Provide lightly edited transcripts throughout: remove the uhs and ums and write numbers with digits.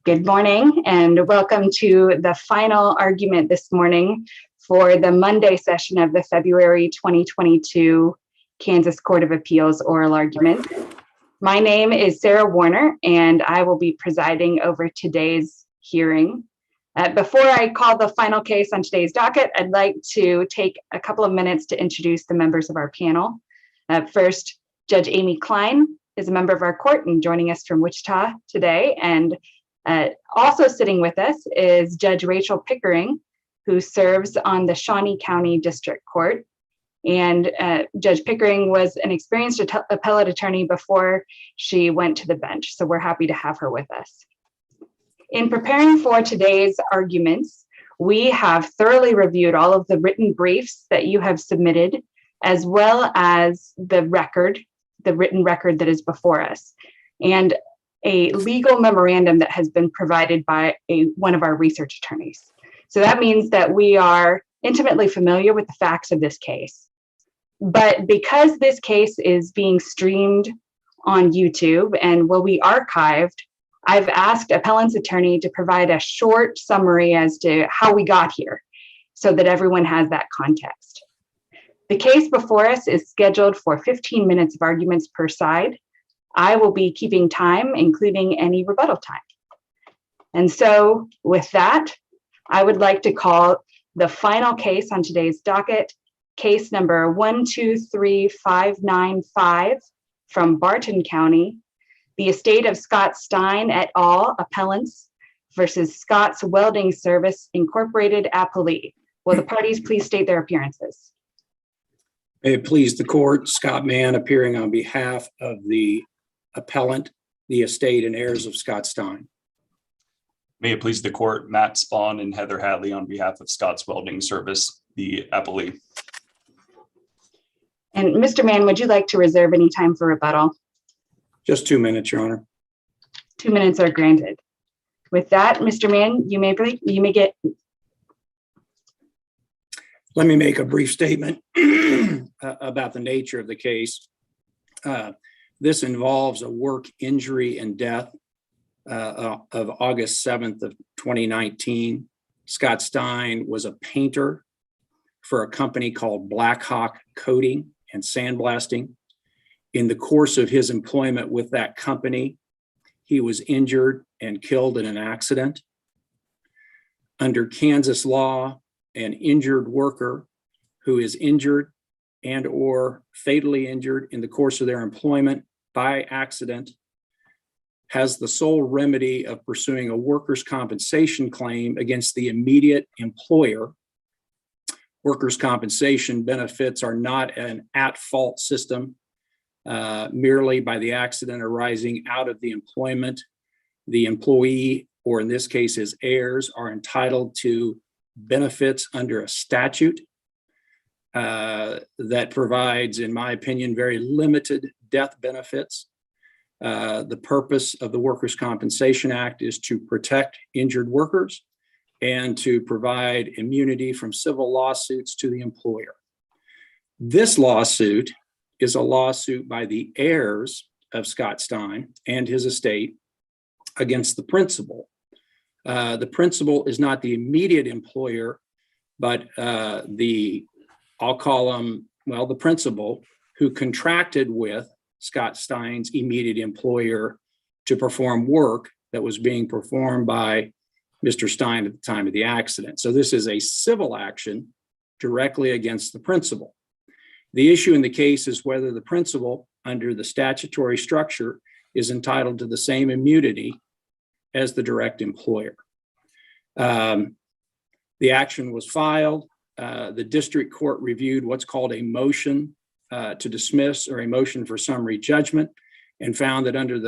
Good morning and welcome to the final argument this morning for the Monday session of the February 2022 Kansas Court of Appeals oral argument. My name is Sarah Warner and I will be presiding over today's hearing. Before I call the final case on today's docket, I'd like to take a couple of minutes to introduce the members of our panel. First, Judge Amy Klein is a member of our court and joining us from Wichita today. And also sitting with us is Judge Rachel Pickering, who serves on the Shawnee County District Court. And Judge Pickering was an experienced appellate attorney before she went to the bench, so we're happy to have her with us. In preparing for today's arguments, we have thoroughly reviewed all of the written briefs that you have submitted, as well as the written record that is before us, and a legal memorandum that has been provided by one of our research attorneys. So that means that we are intimately familiar with the facts of this case. But because this case is being streamed on YouTube and will be archived, I've asked appellant's attorney to provide a short summary as to how we got here so that everyone has that context. The case before us is scheduled for 15 minutes of arguments per side. I will be keeping time, including any rebuttal time. And so with that, I would like to call the final case on today's docket, case number 123595 from Barton County, the estate of Scott Stein et al. Appellants versus Scott's Welding Service Incorporated Appellee. Will the parties please state their appearances? May it please the court, Scott Mann appearing on behalf of the appellant, the estate and heirs of Scott Stein. May it please the court, Matt Spawn and Heather Hadley on behalf of Scott's Welding Service, the appellee. And Mr. Mann, would you like to reserve any time for rebuttal? Just 2 minutes, Your Honor. 2 minutes are granted. With that, Mr. Mann, you may get. Let me make a brief statement about the nature of the case. This involves a work injury and death of August 7th of 2019. Scott Stein was a painter for a company called Black Hawk Coating and Sandblasting. In the course of his employment with that company, he was injured and killed in an accident. Under Kansas law, an injured worker who is injured and or fatally injured in the course of their employment by accident has the sole remedy of pursuing a workers' compensation claim against the immediate employer. Workers' compensation benefits are not an at-fault system. Merely by the accident arising out of the employment, the employee, or in this case his heirs, are entitled to benefits under a statute that provides, in my opinion, very limited death benefits. The purpose of the Workers' Compensation Act is to protect injured workers and to provide immunity from civil lawsuits to the employer. This lawsuit is a lawsuit by the heirs of Scott Stein and his estate against the principal. The principal is not the immediate employer, but I'll call him, the principal who contracted with Scott Stein's immediate employer to perform work that was being performed by Mr. Stein at the time of the accident. So this is a civil action directly against the principal. The issue in the case is whether the principal, under the statutory structure, is entitled to the same immunity as the direct employer. The action was filed. The district court reviewed what's called a motion to dismiss or a motion for summary judgment and found that under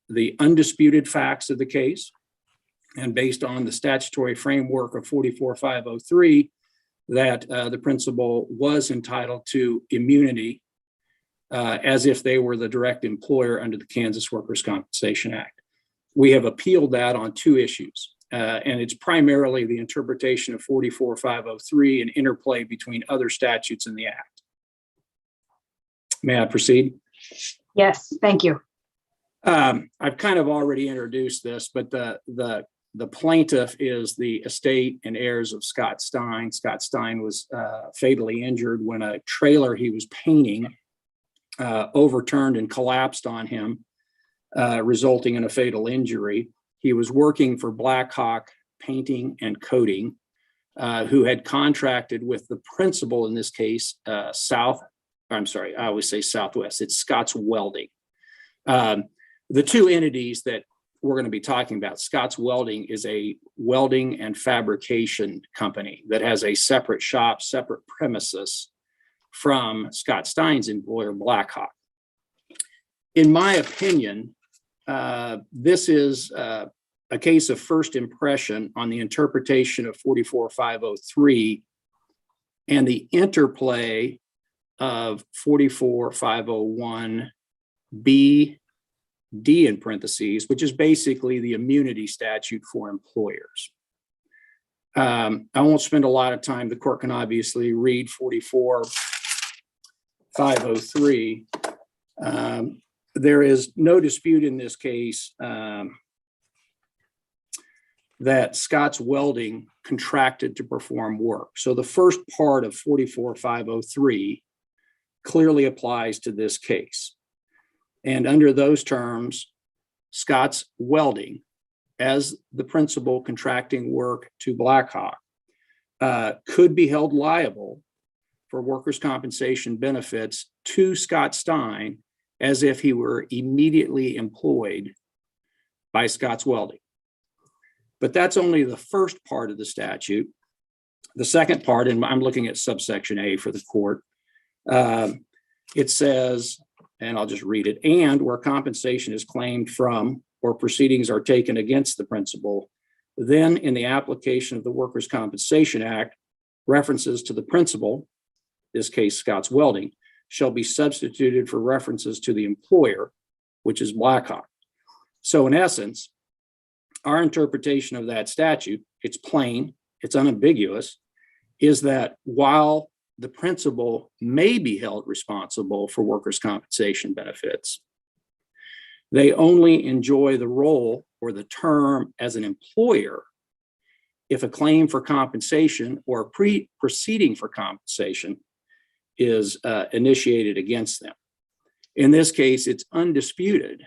the undisputed facts of the case and based on the statutory framework of 44503, that the principal was entitled to immunity as if they were the direct employer under the Kansas Workers' Compensation Act. We have appealed that on two issues, and it's primarily the interpretation of 44503 and interplay between other statutes in the Act. May I proceed? Yes, thank you. I've kind of already introduced this, but the plaintiff is the estate and heirs of Scott Stein. Scott Stein was fatally injured when a trailer he was painting overturned and collapsed on him, resulting in a fatal injury. He was working for Blackhawk Painting and Coating, who had contracted with the principal in this case, I always say Southwest, it's Scott's Welding. The two entities that we're going to be talking about, Scott's Welding is a welding and fabrication company that has a separate shop, separate premises from Scott Stein's employer, Blackhawk. In my opinion, this is a case of first impression on the interpretation of 44503 and the interplay of 44501B, D in parentheses, which is basically the immunity statute for employers. I won't spend a lot of time. The court can obviously read 44503. There is no dispute in this case that Scott's Welding contracted to perform work. So the first part of 44503 clearly applies to this case. And under those terms, Scott's Welding, as the principal contracting work to Blackhawk, could be held liable for workers' compensation benefits to Scott Stein as if he were immediately employed by Scott's Welding. But that's only the first part of the statute. The second part, and I'm looking at subsection A for the court, it says, and I'll just read it, and where compensation is claimed from or proceedings are taken against the principal, then in the application of the Workers' Compensation Act, references to the principal, this case Scott's Welding, shall be substituted for references to the employer, which is Blackhawk. So in essence, our interpretation of that statute, it's plain, it's unambiguous, is that while the principal may be held responsible for workers' compensation benefits, they only enjoy the role or the term as an employer if a claim for compensation or proceeding for compensation is initiated against them. In this case, it's undisputed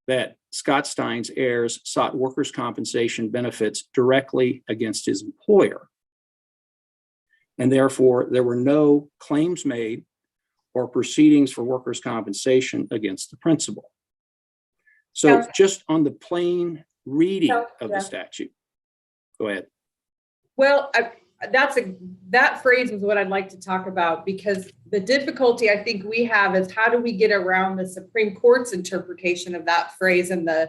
that Scott Stein's heirs sought workers' compensation benefits directly against his employer. And therefore, there were no claims made or proceedings for workers' compensation against the principal. So just on the plain reading of the statute, go ahead. Well, that phrase is what I'd like to talk about, because the difficulty I think we have is how do we get around the Supreme Court's interpretation of that phrase in I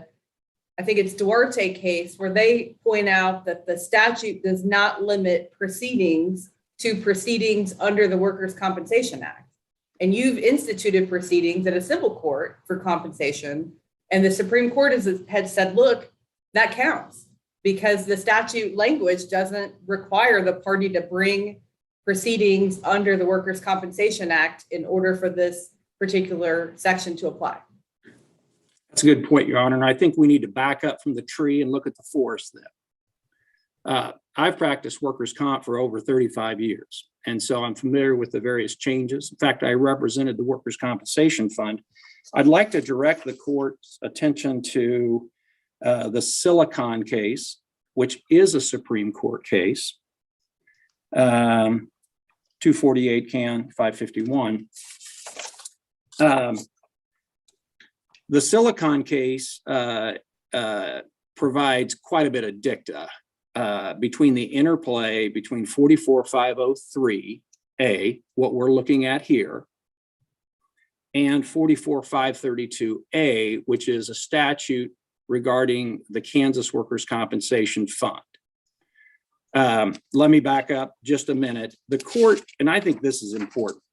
think it's Duarte case, where they point out that the statute does not limit proceedings to proceedings under the Workers' Compensation Act. And you've instituted proceedings at a civil court for compensation. And the Supreme Court had said, look, that counts because the statute language doesn't require the party to bring proceedings under the Workers' Compensation Act in order for this particular section to apply. That's a good point, Your Honor. And I think we need to back up from the tree and look at the forest then. I've practiced workers' comp for over 35 years. And so I'm familiar with the various changes. In fact, I represented the Workers' Compensation Fund. I'd like to direct the court's attention to the Silicon case, which is a Supreme Court case, 248 Can 551. The Silicon case provides quite a bit of dicta between the interplay between 44503A, what we're looking at here, and 44532A, which is a statute regarding the Kansas Workers' Compensation Fund. Let me back up just a minute. The court, and I think this is important,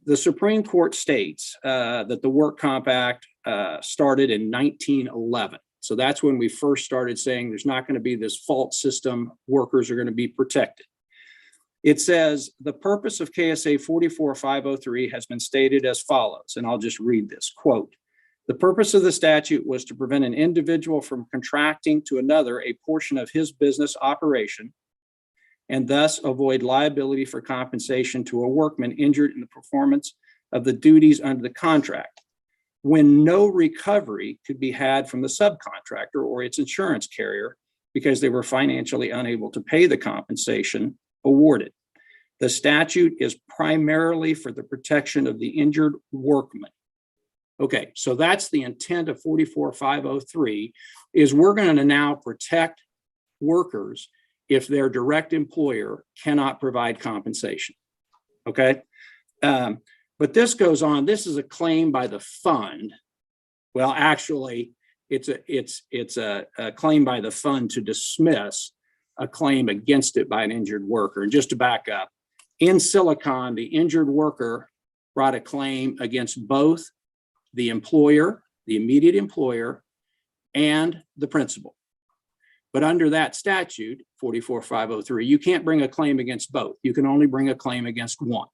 the Supreme Court states that the Work Comp Act started in 1911. So that's when we first started saying there's not going to be this fault system, workers are going to be protected. It says the purpose of KSA 44503 has been stated as follows, and I'll just read this, quote, The purpose of the statute was to prevent an individual from contracting to another a portion of his business operation and thus avoid liability for compensation to a workman injured in the performance of the duties under the contract, when no recovery could be had from the subcontractor or its insurance carrier because they were financially unable to pay the compensation awarded. The statute is primarily for the protection of the injured workman. Okay, so that's the intent of 44503, is we're going to now protect workers if their direct employer cannot provide compensation. Okay, but this goes on. This is a claim by the fund. Well, actually, it's a claim by the fund to dismiss a claim against it by an injured worker. And just to back up, in Silicon, the injured worker brought a claim against both the employer, the immediate employer, and the principal. But under that statute, 44503, you can't bring a claim against both. You can only bring a claim against one.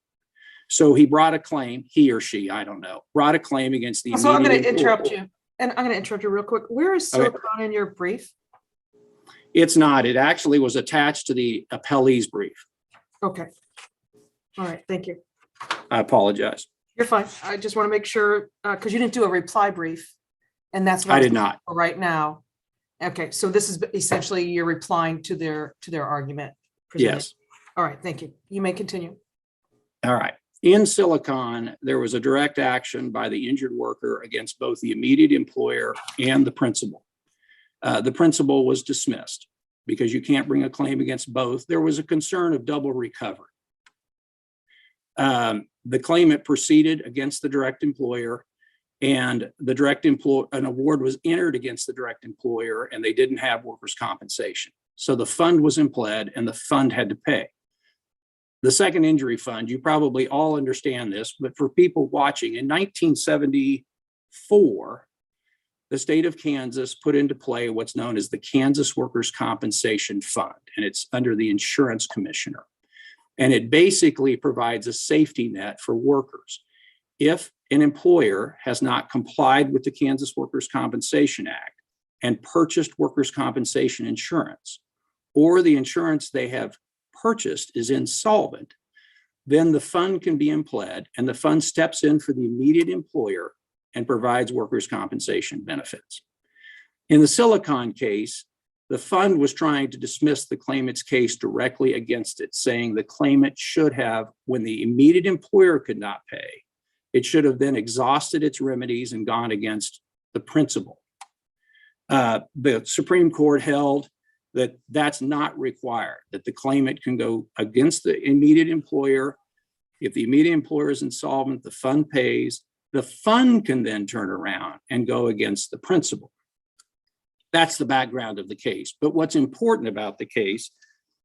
So he brought a claim, he or she, I don't know, brought a claim against the immediate So I'm going to employer. interrupt you. And I'm going to interrupt you real quick. Where is Okay. Silicon in your brief? It's not. It actually was attached to the appellee's brief. Okay. All right. Thank you. I apologize. You're fine. I just want to make sure, because you didn't do a reply brief. And that's what I was did not. for right now. Okay. So this is essentially you're replying to their argument. presented. Yes. All right. Thank you. You may continue. All right. In Silicon, there was a direct action by the injured worker against both the immediate employer and the principal. The principal was dismissed because you can't bring a claim against both. There was a concern of double recovery. The claimant proceeded against the direct employer, and an award was entered against the direct employer, and they didn't have workers' compensation. So the fund was impled, and the fund had to pay. The second injury fund, you probably all understand this, but for people watching, in 1974, the state of Kansas put into play what's known as the Kansas Workers' Compensation Fund, and it's under the insurance commissioner. And it basically provides a safety net for workers. If an employer has not complied with the Kansas Workers' Compensation Act and purchased workers' compensation insurance, or the insurance they have purchased is insolvent, then the fund can be impled, and the fund steps in for the immediate employer and provides workers' compensation benefits. In the Silicon case, the fund was trying to dismiss the claimant's case directly against it, saying the claimant should have, when the immediate employer could not pay, it should have then exhausted its remedies and gone against the principal. The Supreme Court held that that's not required, that the claimant can go against the immediate employer. If the immediate employer is insolvent, the fund pays. The fund can then turn around and go against the principal. That's the background of the case. But what's important about the case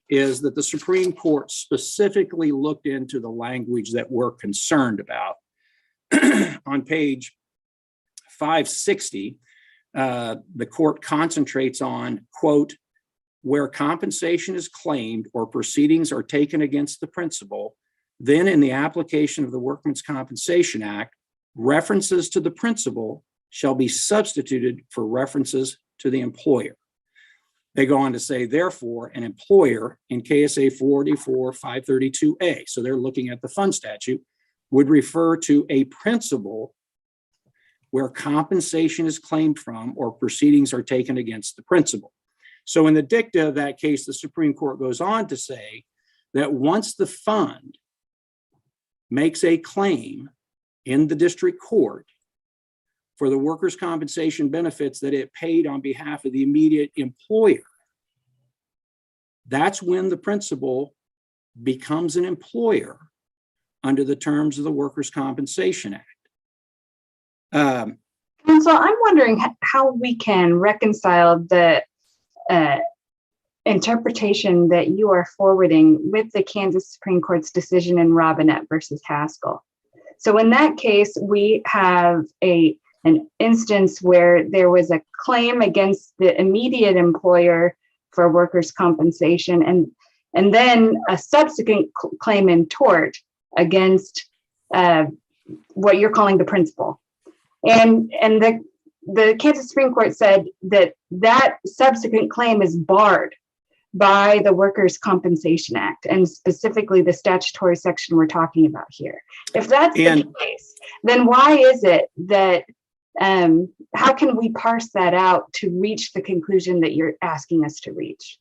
is that the Supreme Court specifically looked into the language that we're concerned about. On page 560, the court concentrates on, quote, where compensation is claimed or proceedings are taken against the principal, then in the application of the Workmen's Compensation Act, references to the principal shall be substituted for references to the employer. They go on to say, therefore, an employer in KSA 44532A, so they're looking at the fund statute, would refer to a principal where compensation is claimed from or proceedings are taken against the principal. So in the dicta of that case, the Supreme Court goes on to say that once the fund makes a claim in the district court for the workers' compensation benefits that it paid on behalf of the immediate employer, that's when the principal becomes an employer under the terms of the Workers' Compensation Act. And so I'm wondering how we can reconcile the interpretation that you are forwarding with the Kansas Supreme Court's decision in Robinette versus Haskell. So in that case, we have an instance where there was a claim against the immediate employer for workers' compensation, and then a subsequent claim in tort against what you're calling the principal. And the Kansas Supreme Court said that that subsequent claim is barred by the Workers' Compensation Act, and specifically the statutory section we're talking about here. If that's the case, then why is it that, how can we parse that out to reach the conclusion that you're asking us to reach?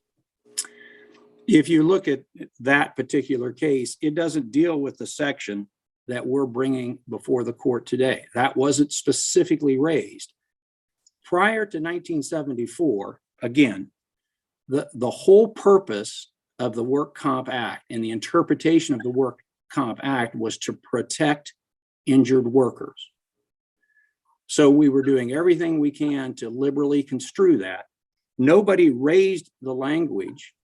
If you look at that particular case, it doesn't deal with the section that we're bringing before the court today. That wasn't specifically raised. Prior to 1974, again, the whole purpose of the Work Comp Act and the interpretation of the Work Comp Act was to protect injured workers. So we were doing everything we can to liberally construe that. Nobody raised the language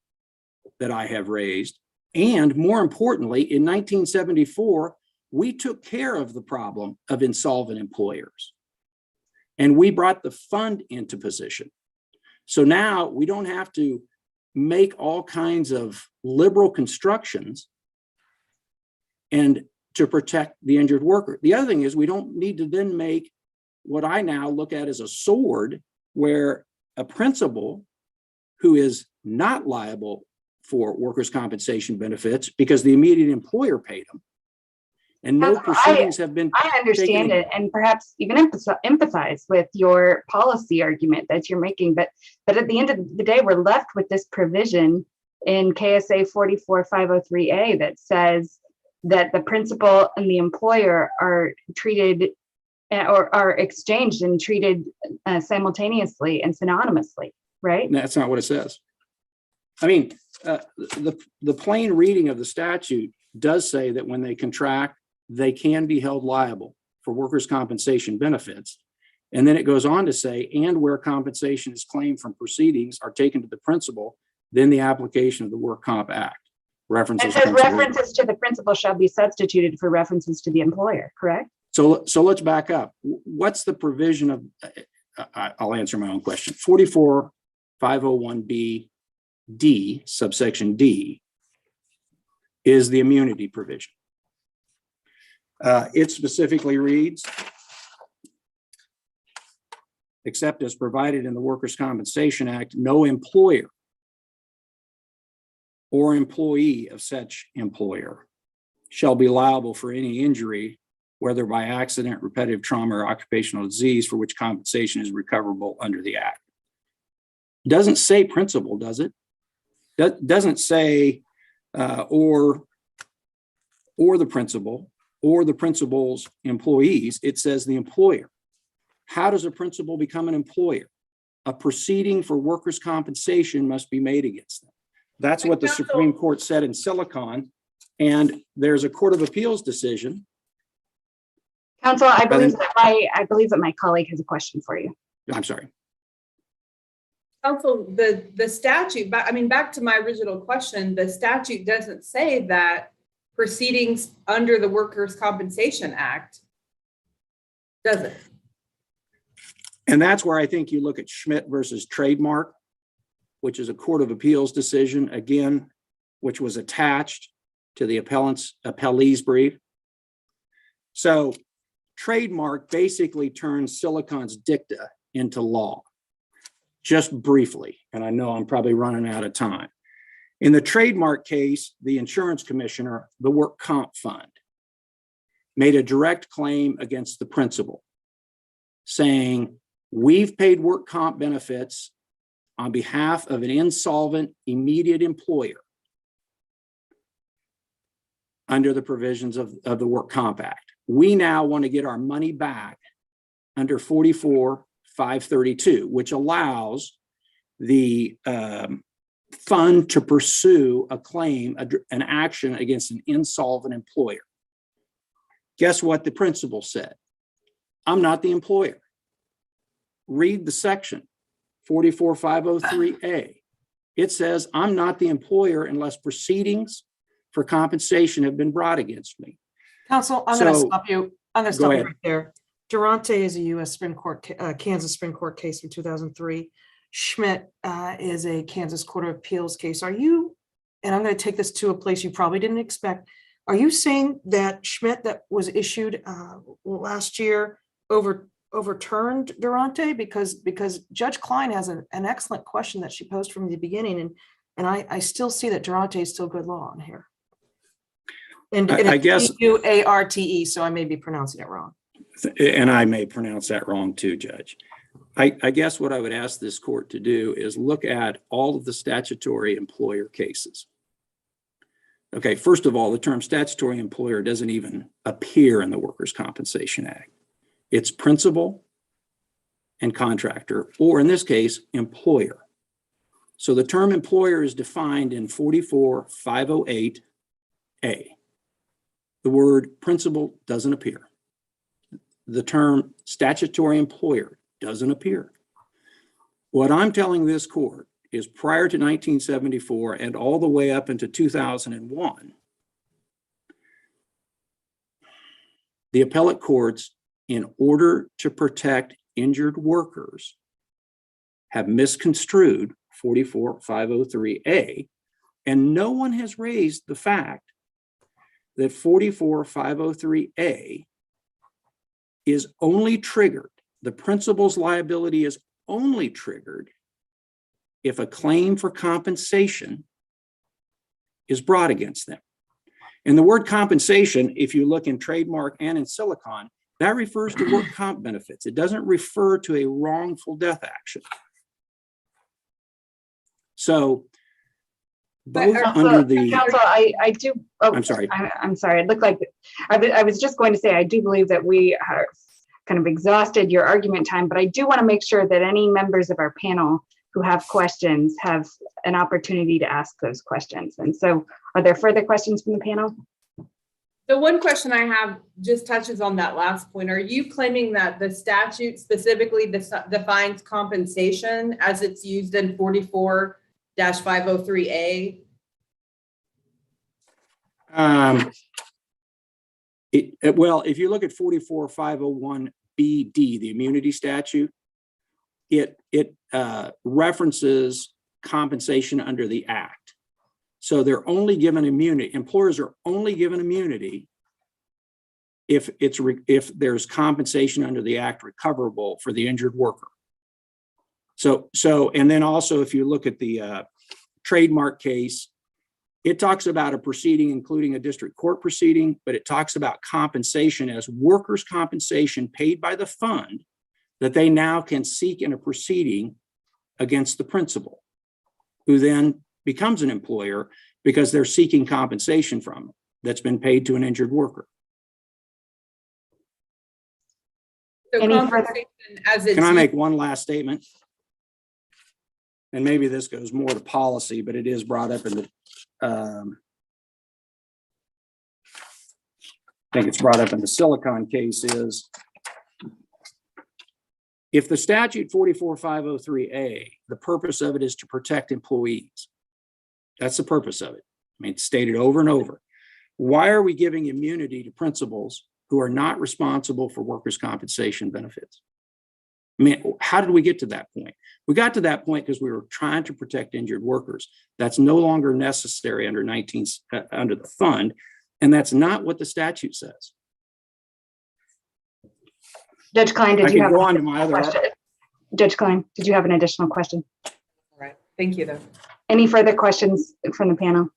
that I have raised. And more importantly, in 1974, we took care of the problem of insolvent employers. And we brought the fund into position. So now we don't have to make all kinds of liberal constructions and to protect the injured worker. The other thing is we don't need to then make what I now look at as a sword, where a principal who is not liable for workers' compensation benefits because the immediate employer paid them, and no proceedings have been I understand it, and perhaps even empathize with your policy argument that you're making, but at the end of the day, we're left with this provision in KSA 44503A that says that the principal and the employer are treated or are exchanged and treated simultaneously and synonymously, right? That's not what it says. I mean, the plain reading of the statute does say that when they contract, they can be held liable for workers' compensation benefits. And then it goes on to say, and where compensation is claimed from proceedings are taken to the principal, then the application of the Work Comp Act. References to the principal shall be substituted for references to the employer, correct? So let's back up. What's the provision of, I'll answer my own question. 44501B D, subsection D, is the immunity provision. It specifically reads, except as provided in the Workers' Compensation Act, no employer or employee of such employer shall be liable for any injury, whether by accident, repetitive trauma, or occupational disease, for which compensation is recoverable under the Act. It doesn't say principal, does it? Doesn't say or the principal or the principal's employees. It says the employer. How does a principal become an employer? A proceeding for workers' compensation must be made against them. That's what the Supreme Court said in Silicon. And there's a Court of Appeals decision. Counsel, I believe that my colleague has a question for you. I'm sorry. Counsel, the statute, I mean, back to my original question, the statute doesn't say that proceedings under the Workers' Compensation Act, does it? And that's where I think you look at Schmidt versus Trademark, which is a Court of Appeals decision, again, which was attached to the appellee's brief. So Trademark basically turns Silicon's dicta into law, just briefly. And I know I'm probably running out of time. In the Trademark case, the insurance commissioner, the Work Comp Fund, made a direct claim against the principal, saying, we've paid work comp benefits on behalf of an insolvent immediate employer under the provisions of the Work Comp Act. We now want to get our money back under 44532, which allows the fund to pursue a claim, an action against an insolvent employer. Guess what the principal said? I'm not the employer. Read the section 44503A. It says I'm not the employer unless proceedings for compensation have been brought against me. Counsel, I'm going to stop you. I'm going to stop you ahead. right there. Durante is a U.S. Supreme Court, Kansas Supreme Court case from 2003. Schmidt is a Kansas Court of Appeals case. Are you, and I'm going to take this to a place you probably didn't expect, are you saying that Schmidt that was issued last year overturned Durante? Because Judge Klein has an excellent question that she posed from the beginning, and I still see that Durante is still good law on here. And I guess, Uarte, so I may be pronouncing it wrong. and I may pronounce that wrong too, Judge. I guess what I would ask this court to do is look at all of the statutory employer cases. Okay, first of all, the term statutory employer doesn't even appear in the Workers' Compensation Act. It's principal and contractor, or in this case, employer. So the term employer is defined in 44-508A. The word principal doesn't appear. The term statutory employer doesn't appear. What I'm telling this court is prior to 1974 and all the way up into 2001, the appellate courts, in order to protect injured workers, have misconstrued 44-503A, and no one has raised the fact that 44-503A is only triggered, the principal's liability is only triggered if a claim for compensation is brought against them. And the word compensation, if you look in Trademark and in Silicon, that refers to work comp benefits. It doesn't refer to a wrongful death action. So both under the... Counsel, I do... Oh, I'm sorry. I'm sorry. It looked like... I was just going to say, I do believe that we are kind of exhausted your argument time, but I do want to make sure that any members of our panel who have questions have an opportunity to ask those questions. And so are there further questions from the panel? The one question I have just touches on that last point. Are you claiming that the statute specifically defines compensation as it's used in 44-503A? Well, if you look at 44-501BD, the immunity statute, it references compensation under the act. So they're only given immunity. Employers are only given immunity if there's compensation under the act recoverable for the injured worker. So and then also if you look at the Trademark case, it talks about a proceeding, including a district court proceeding, but it talks about compensation as workers' compensation paid by the fund that they now can seek in a proceeding against the principal, who then becomes an employer because they're seeking compensation from them that's been paid to an injured worker. So Any compensation as it's Can I used- make one last statement? And maybe this goes more to policy, but it is brought up in the, I think it's brought up in the Silicon case, is if the statute 44-503A, the purpose of it is to protect employees. That's the purpose of it. I mean, it's stated over and over. Why are we giving immunity to principals who are not responsible for workers' compensation benefits? I mean, how did we get to that point? We got to that point because we were trying to protect injured workers. That's no longer necessary under the fund, and that's not what the statute says. Judge Klein, did I you can have go an on to my other. question? Judge Klein, did you have an additional question? All right, thank you though. Any further questions from the panel?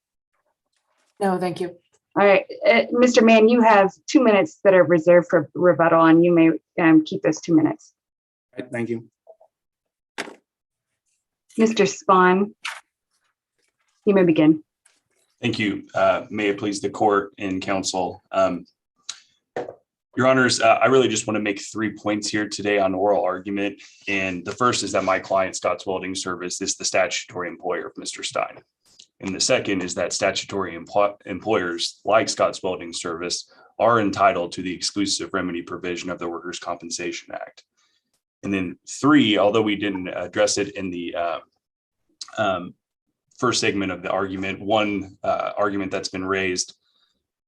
No, thank you. All right, Mr. Mann, you have 2 minutes that are reserved for rebuttal, and you may keep those 2 minutes. Right, thank you. Mr. Spahn, you may begin. Thank you. May it please the court and counsel. Your Honors, I really just want to make 3 points here today on oral argument. And the first is that my client, Scott's Welding Service, is the statutory employer of Mr. Stein. And the second is that statutory employers like Scott's Welding Service are entitled to the exclusive remedy provision of the Workers' Compensation Act. And then 3, although we didn't address it in the first segment of the argument, one argument that's been raised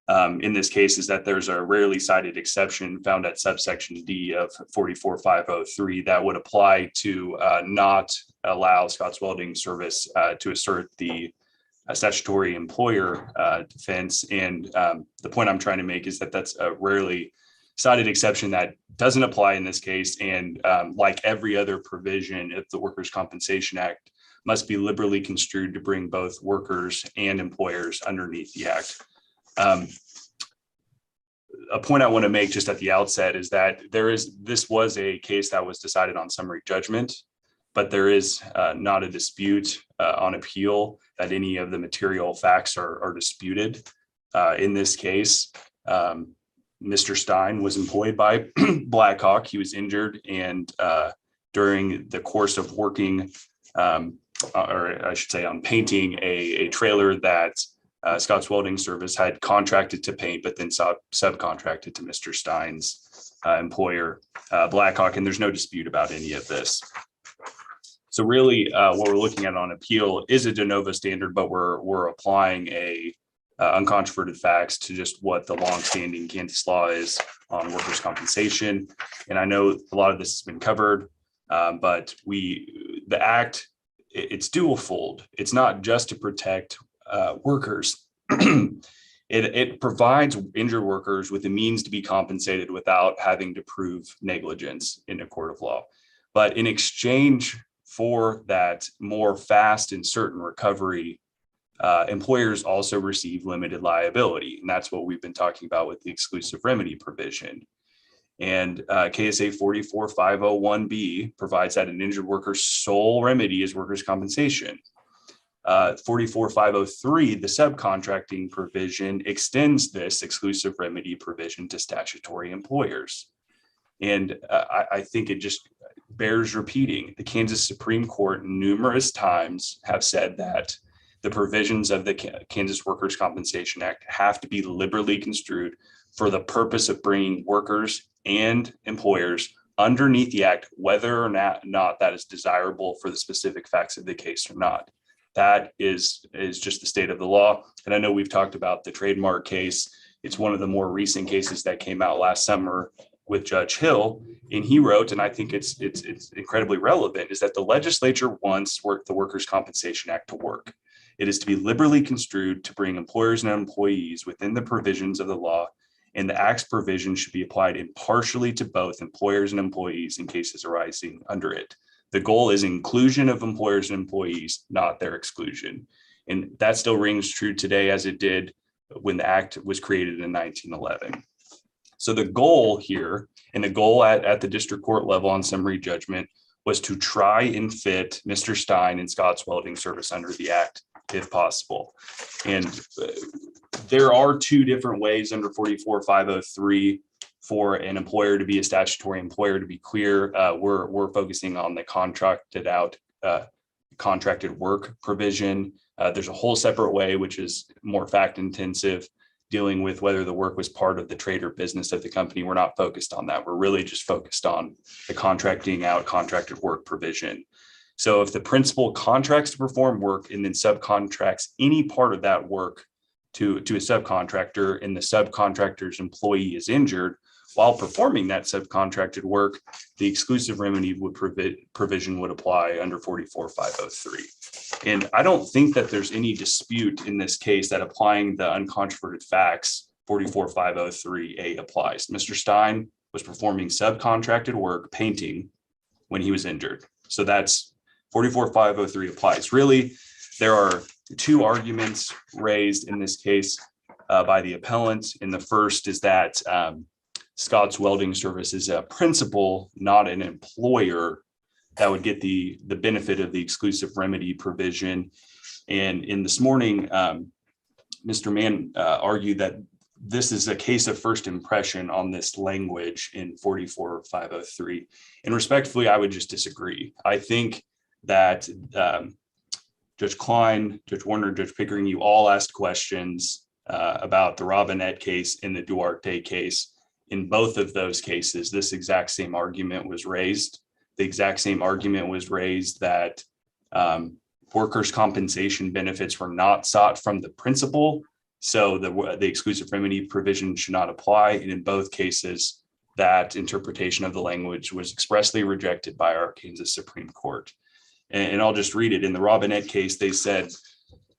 in this case is that there's a rarely cited exception found at subsection D of 44-503 that would apply to not allow Scott's Welding Service to assert the statutory employer defense. And the point I'm trying to make is that that's a rarely cited exception that doesn't apply in this case. And like every other provision of the Workers' Compensation Act, must be liberally construed to bring both workers and employers underneath the act. A point I want to make just at the outset is that this was a case that was decided on summary judgment, but there is not a dispute on appeal that any of the material facts are disputed. In this case, Mr. Stein was employed by Blackhawk. He was injured, and during the course of working, or I should say on painting a trailer that Scott's Welding Service had contracted to paint, but then subcontracted to Mr. Stein's employer, Blackhawk, and there's no dispute about any of this. So really, what we're looking at on appeal is a de novo standard, but we're applying uncontroverted facts to just what the longstanding Kansas law is on workers' compensation. And I know a lot of this has been covered, but the act, it's dual fold. It's not just to protect workers. It provides injured workers with the means to be compensated without having to prove negligence in a court of law. But in exchange for that more fast and certain recovery, employers also receive limited liability. And that's what we've been talking about with the exclusive remedy provision. And KSA 44501B provides that an injured worker's sole remedy is workers' compensation. 44503, the subcontracting provision, extends this exclusive remedy provision to statutory employers. And I think it just bears repeating. The Kansas Supreme Court numerous times have said that the provisions of the Kansas Workers' Compensation Act have to be liberally construed for the purpose of bringing workers and employers underneath the act, whether or not that is desirable for the specific facts of the case or not. That is just the state of the law. And I know we've talked about the Trademark case. It's one of the more recent cases that came out last summer with Judge Hill. And he wrote, and I think it's incredibly relevant, is that the legislature wants the Workers' Compensation Act to work. It is to be liberally construed to bring employers and employees within the provisions of the law, and the Act's provision should be applied impartially to both employers and employees in cases arising under it. The goal is inclusion of employers and employees, not their exclusion. And that still rings true today as it did when the Act was created in 1911. So the goal here, and the goal at the district court level on summary judgment, was to try and fit Mr. Stein and Scott's Welding Service under the Act, if possible. And there are two different ways under 44503 for an employer to be a statutory employer. To be clear, we're focusing on the contracted work provision. There's a whole separate way, which is more fact intensive, dealing with whether the work was part of the trade or business of the company. We're not focused on that. We're really just focused on the contracted work provision. So if the principal contracts to perform work and then subcontracts any part of that work to a subcontractor, and the subcontractor's employee is injured while performing that subcontracted work, the exclusive remedy provision would apply under 44503. And I don't think that there's any dispute in this case that applying the uncontroverted facts, 44503A applies. Mr. Stein was performing subcontracted work, painting, when he was injured. So that's 44503 applies. Really, there are two arguments raised in this case by the appellant. And the first is that Scott's Welding Service is a principal, not an employer, that would get the benefit of the exclusive remedy provision. And in this morning, Mr. Mann argued that this is a case of first impression on this language in 44503. And respectfully, I would just disagree. I think that Judge Klein, Judge Warner, Judge Pickering, you all asked questions about the Robinette case and the Duarte case. In both of those cases, this exact same argument was raised. The exact same argument was raised that workers' compensation benefits were not sought from the principal, so the exclusive remedy provision should not apply. And in both cases, that interpretation of the language was expressly rejected by our Kansas Supreme Court. And I'll just read it. In the Robinette case, they said,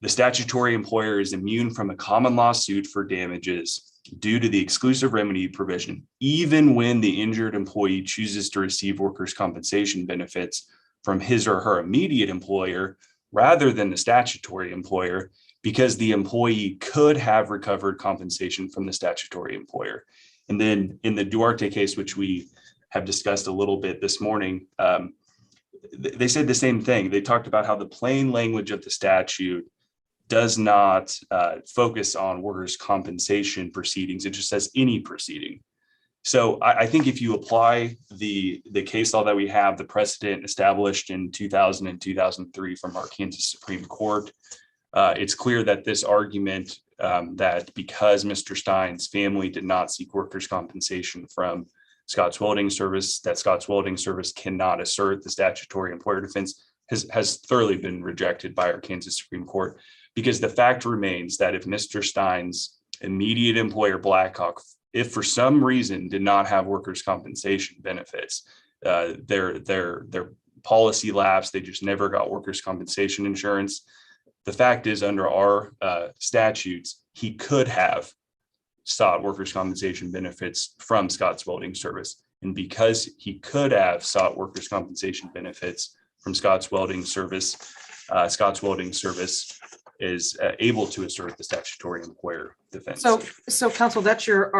the statutory employer is immune from a common law suit for damages due to the exclusive remedy provision, even when the injured employee chooses to receive workers' compensation benefits from his or her immediate employer rather than the statutory employer, because the employee could have recovered compensation from the statutory employer. And then in the Duarte case, which we have discussed a little bit this morning, they said the same thing. They talked about how the plain language of the statute does not focus on workers' compensation proceedings. It just says any proceeding. So I think if you apply the case law that we have, the precedent established in 2000 and 2003 from our Kansas Supreme Court, it's clear that this argument that because Mr. Stein's family did not seek workers' compensation from Scott's Welding Service, that Scott's Welding Service cannot assert the statutory employer defense has thoroughly been rejected by our Kansas Supreme Court, because the fact remains that if Mr. Stein's immediate employer, Blackhawk, if for some reason did not have workers' compensation benefits, their policy lapsed, they just never got workers' compensation insurance. The fact is, under our statutes, he could have sought workers' compensation benefits from Scott's Welding Service. And because he could have sought workers' compensation benefits from Scott's Welding Service is able to assert the statutory employer defense. So counsel, that's your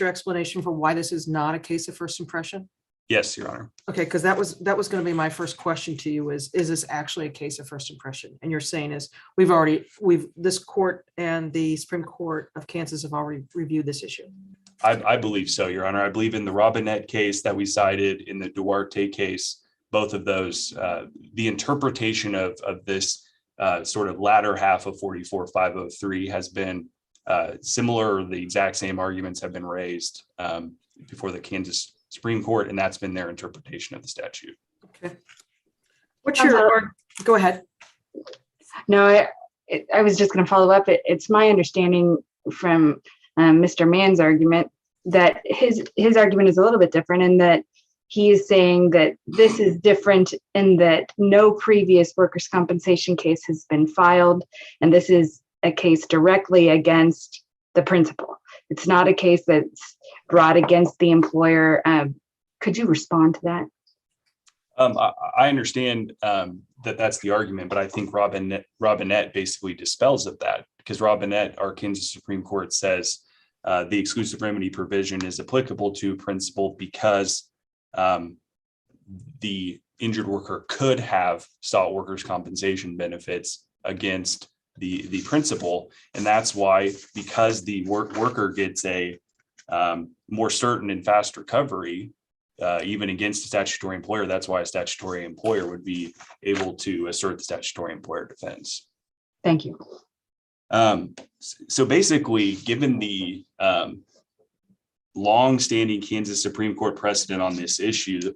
explanation for why this is not a case of first impression? Yes, Your Honor. Okay, because that was going to be my first question to you is this actually a case of first impression? And you're saying is this court and the Supreme Court of Kansas have already reviewed this issue. I believe so, Your Honor. I believe in the Robinette case that we cited, in the Duarte case, both of those, the interpretation of this sort of latter half of 44503 has been similar. The exact same arguments have been raised before the Kansas Supreme Court, and that's been their interpretation of the statute. Okay. Go ahead. No, I was just going to follow up. It's my understanding from Mr. Mann's argument that his argument is a little bit different, in that he is saying that this is different in that no previous workers' compensation case has been filed, and this is a case directly against the principal. It's not a case that's brought against the employer. Could you respond to that? I understand that that's the argument, but I think Robinette basically dispels of that, because Robinette, our Kansas Supreme Court, says the exclusive remedy provision is applicable to principal because the injured worker could have sought workers' compensation benefits against the principal. And that's why, because the worker gets a more certain and fast recovery, even against a statutory employer, that's why a statutory employer would be able to assert the statutory employer defense. Thank you. So basically, given the long-standing Kansas Supreme Court precedent on this issue,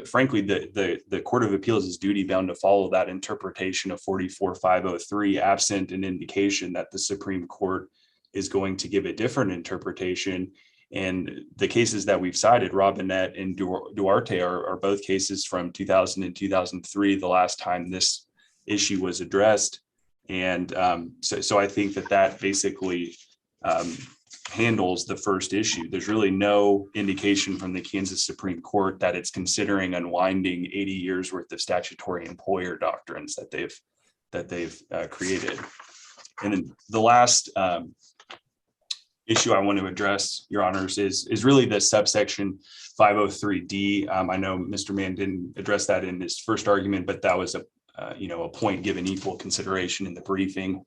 frankly, the Court of Appeals is duty-bound to follow that interpretation of 44503, absent an indication that the Supreme Court is going to give a different interpretation. And the cases that we've cited, Robinette and Duarte, are both cases from 2000 and 2003, the last time this issue was addressed. And so I think that basically handles the first issue. There's really no indication from the Kansas Supreme Court that it's considering unwinding 80 years worth of statutory employer doctrines that they've created. And then the last issue I want to address, Your Honors, is really the subsection 503D. I know Mr. Mann didn't address that in his first argument, but that was a point given equal consideration in the briefing.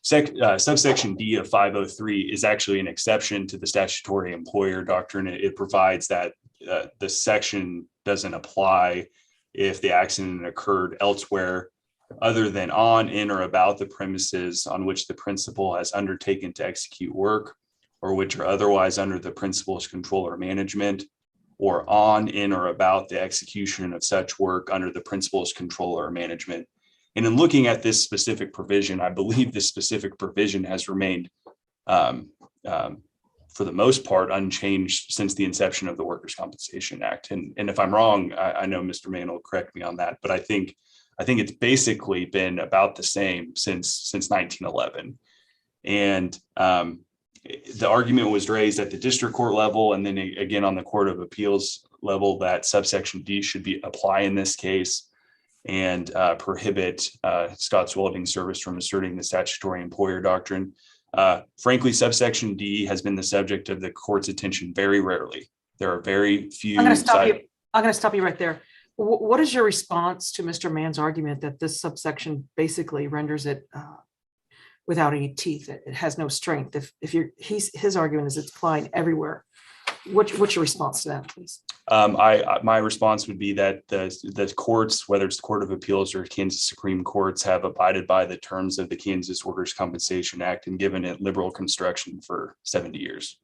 Subsection D of 503 is actually an exception to the statutory employer doctrine. It provides that the section doesn't apply if the accident occurred elsewhere other than on, in, or about the premises on which the principal has undertaken to execute work, or which are otherwise under the principal's control or management, or on, in, or about the execution of such work under the principal's control or management. And in looking at this specific provision, I believe this specific provision has remained, for the most part, unchanged since the inception of the Workers' Compensation Act. And if I'm wrong, I know Mr. Mann will correct me on that, but I think it's basically been about the same since 1911. And the argument was raised at the district court level and then again on the Court of Appeals level that subsection D should apply in this case and prohibit Scott's Welding Service from asserting the statutory employer doctrine. Frankly, subsection D has been the subject of the court's attention very rarely. There are very few. I'm going to stop you right there. What is your response to Mr. Mann's argument that this subsection basically renders it without any teeth? It has no strength. His argument is it's applying everywhere. What's your response to that, please? My response would be that the courts, whether it's the Court of Appeals or Kansas Supreme Courts, have abided by the terms of the Kansas Workers' Compensation Act and given it liberal construction for 70 years.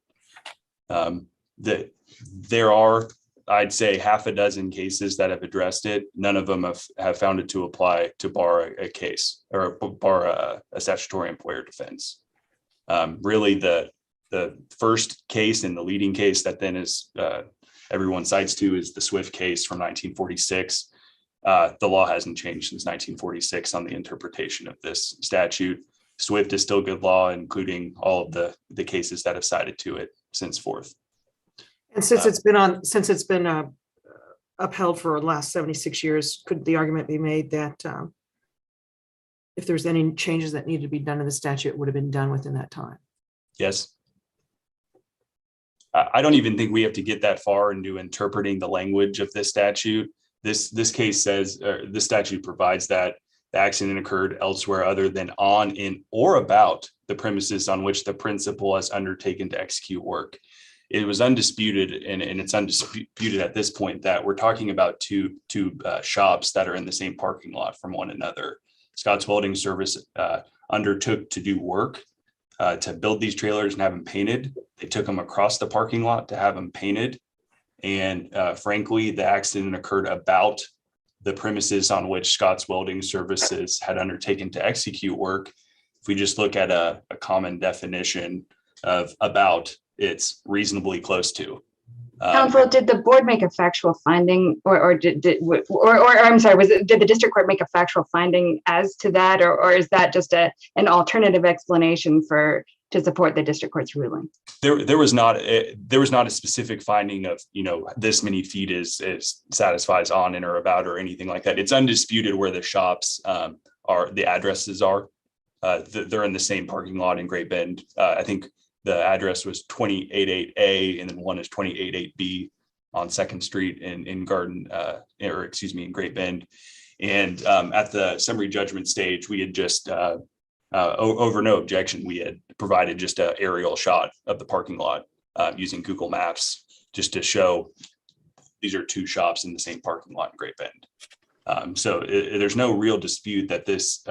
There are, I'd say, half a dozen cases that have addressed it. None of them have found it to apply to bar a case or bar a statutory employer defense. Really, the first case and the leading case that then is everyone cites to is the Swift case from 1946. The law hasn't changed since 1946 on the interpretation of this statute. Swift is still good law, including all of the cases that have cited to it since forth. And since it's been upheld for the last 76 years, could the argument be made that if there's any changes that needed to be done to the statute, it would have been done within that time? Yes. I don't even think we have to get that far into interpreting the language of this statute. This case says, this statute provides that the accident occurred elsewhere other than on, in, or about the premises on which the principal has undertaken to execute work. It was undisputed, and it's undisputed at this point that we're talking about two shops that are in the same parking lot from one another. Scott's Welding Service undertook to do work to build these trailers and have them painted. They took them across the parking lot to have them painted. And frankly, the accident occurred about the premises on which Scott's Welding Services had undertaken to execute work. If we just look at a common definition of about, it's reasonably close to. Counsel, did the board make a factual finding, or did I'm sorry, did the district court make a factual finding as to that, or is that just an alternative explanation to support the district court's ruling? There was not a specific finding of, this many feet is satisfies on, in, or about, or anything like that. It's undisputed where the shops the addresses are. They're in the same parking lot in Great Bend. I think the address was 288A, and then one is 288B on 2nd Street in Great Bend. And at the summary judgment stage, we had just over no objection, we had provided just an aerial shot of the parking lot using Google Maps just to show these are two shops in the same parking lot in Great Bend. So there's no real dispute that this,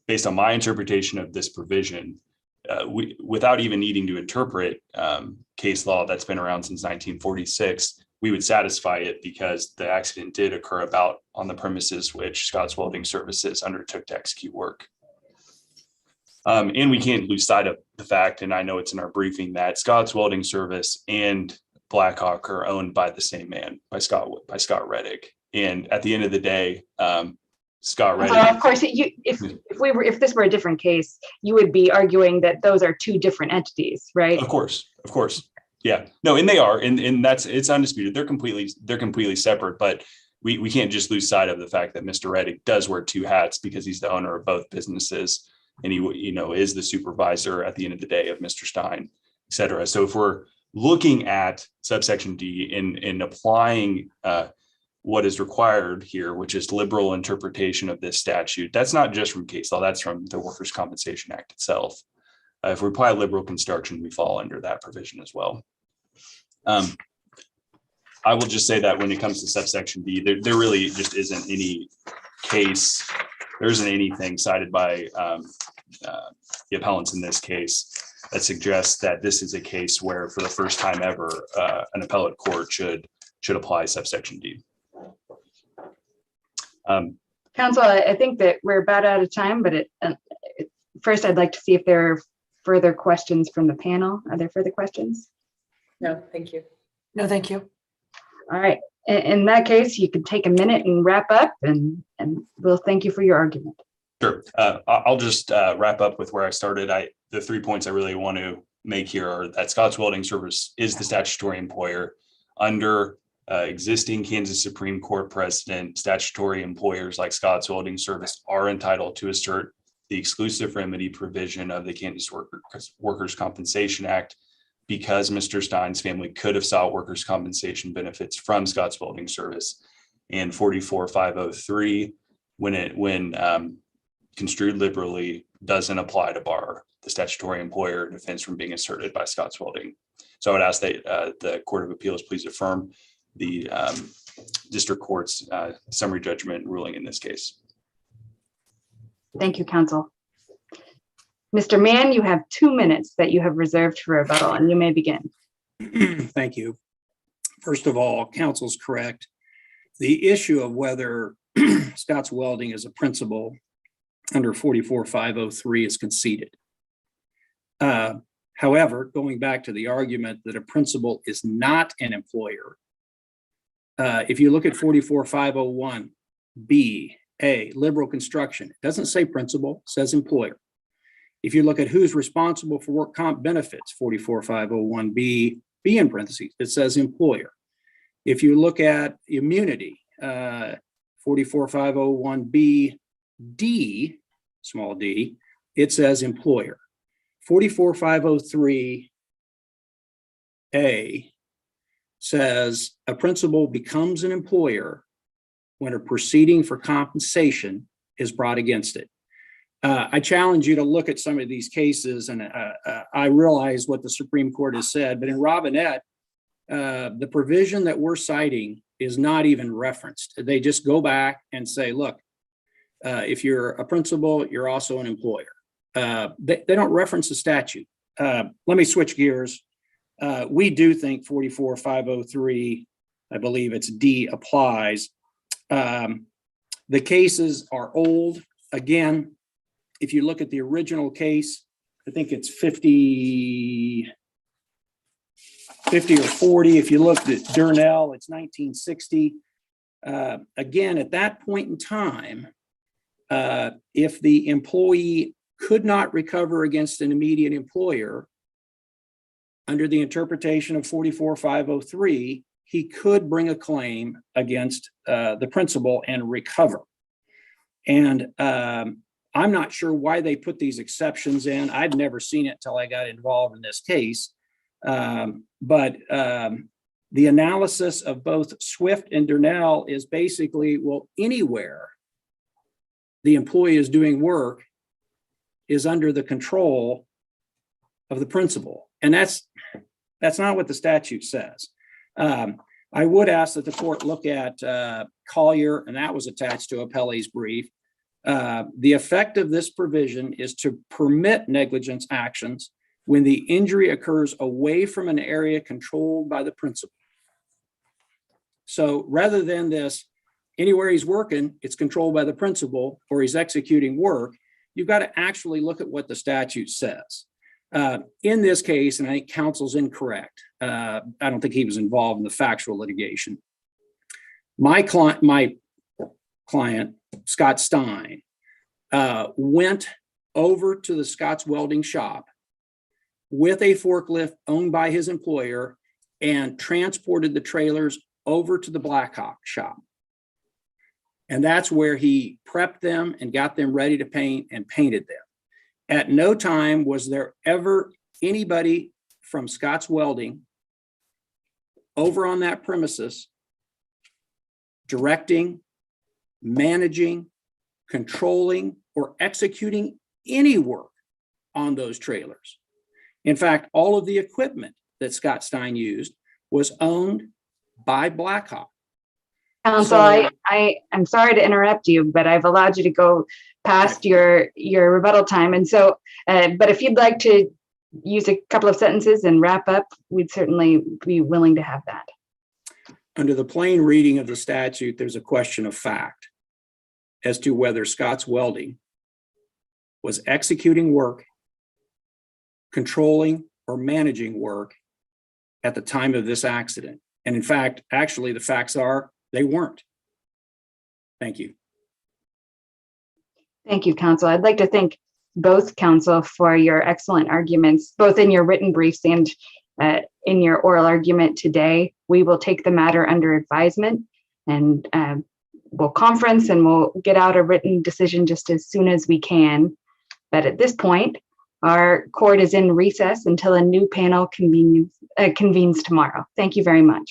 based on my interpretation of this provision, without even needing to interpret case law that's been around since 1946, we would satisfy it because the accident did occur about on the premises which Scott's Welding Services undertook to execute work. And we can't lose sight of the fact, and I know it's in our briefing, that Scott's Welding Service and Blackhawk are owned by the same man, by Scott Reddick. And at the end of the day, Scott Reddick. Of course, if this were a different case, you would be arguing that those are two different entities, right? Of course. Yeah, no, and they are, and it's undisputed. They're completely separate, but we can't just lose sight of the fact that Mr. Reddick does wear two hats because he's the owner of both businesses, and he is the supervisor at the end of the day of Mr. Stein, et cetera. So if we're looking at subsection D in applying what is required here, which is liberal interpretation of this statute, that's not just from case law, that's from the Workers' Compensation Act itself. If we apply liberal construction, we fall under that provision as well. I will just say that when it comes to subsection D, there really just isn't any case, there isn't anything cited by the appellants in this case that suggests that this is a case where for the first time ever, an appellate court should apply subsection D. Counsel, I think that we're about out of time, but first I'd like to see if there are further questions from the panel. Are there further questions? No, thank you. No, thank you. All right. In that case, you could take a minute and wrap up, and we'll thank you for your argument. Sure. I'll just wrap up with where I started. The 3 points I really want to make here are that Scott's Welding Service is the statutory employer under existing Kansas Supreme Court precedent. Statutory employers like Scott's Welding Service are entitled to assert the exclusive remedy provision of the Kansas Workers' Compensation Act, because Mr. Stein's family could have sought workers' compensation benefits from Scott's Welding Service. And 44503, when construed liberally, doesn't apply to bar the statutory employer defense from being asserted by Scott's Welding. So I would ask that the Court of Appeals please affirm the district court's summary judgment ruling in this case. Thank you, counsel. Mr. Mann, you have 2 minutes that you have reserved for rebuttal, and you may begin. Thank you. First of all, counsel's correct. The issue of whether Scott's Welding is a principal under 44503 is conceded. However, going back to the argument that a principal is not an employer, if you look at 44501B, A, liberal construction, it doesn't say principal, it says employer. If you look at who's responsible for work comp benefits, 44501B, B in parentheses, it says employer. If you look at immunity, 44501B, D, small d, it says employer. 44503A says a principal becomes an employer when a proceeding for compensation is brought against it. I challenge you to look at some of these cases, and I realize what the Supreme Court has said, but in Robinette, the provision that we're citing is not even referenced. They just go back and say, look, if you're a principal, you're also an employer. They don't reference the statute. Let me switch gears. We do think 44503, I believe it's D, applies. The cases are old. Again, if you look at the original case, I think it's 50 or 40. If you looked at Durnell, it's 1960. Again, at that point in time, if the employee could not recover against an immediate employer under the interpretation of 44503, he could bring a claim against the principal and recover. And I'm not sure why they put these exceptions in. I'd never seen it till I got involved in this case. But the analysis of both Swift and Durnell is basically, well, anywhere the employee is doing work is under the control of the principal. And that's not what the statute says. I would ask that the court look at Collier, and that was attached to Appellee's brief. The effect of this provision is to permit negligence actions when the injury occurs away from an area controlled by the principal. So rather than this, anywhere he's working, it's controlled by the principal, or he's executing work, you've got to actually look at what the statute says. In this case, and I think counsel's incorrect, I don't think he was involved in the factual litigation. My client, Scott Stein, went over to the Scott's Welding shop with a forklift owned by his employer and transported the trailers over to the Blackhawk shop. And that's where he prepped them and got them ready to paint and painted them. At no time was there ever anybody from Scott's Welding over on that premises directing, managing, controlling, or executing any work on those trailers. In fact, all of the equipment that Scott Stein used was owned by Blackhawk. Counsel, I'm sorry to interrupt you, but I've allowed you to go past your rebuttal time. And so, but if you'd like to use a couple of sentences and wrap up, we'd certainly be willing to have that. Under the plain reading of the statute, there's a question of fact as to whether Scott's Welding was executing work, controlling, or managing work at the time of this accident. And in fact, actually, the facts are they weren't. Thank you. Thank you, counsel. I'd like to thank both counsel for your excellent arguments, both in your written briefs and in your oral argument today. We will take the matter under advisement, and we'll conference and we'll get out a written decision just as soon as we can. But at this point, our court is in recess until a new panel convenes tomorrow. Thank you very much.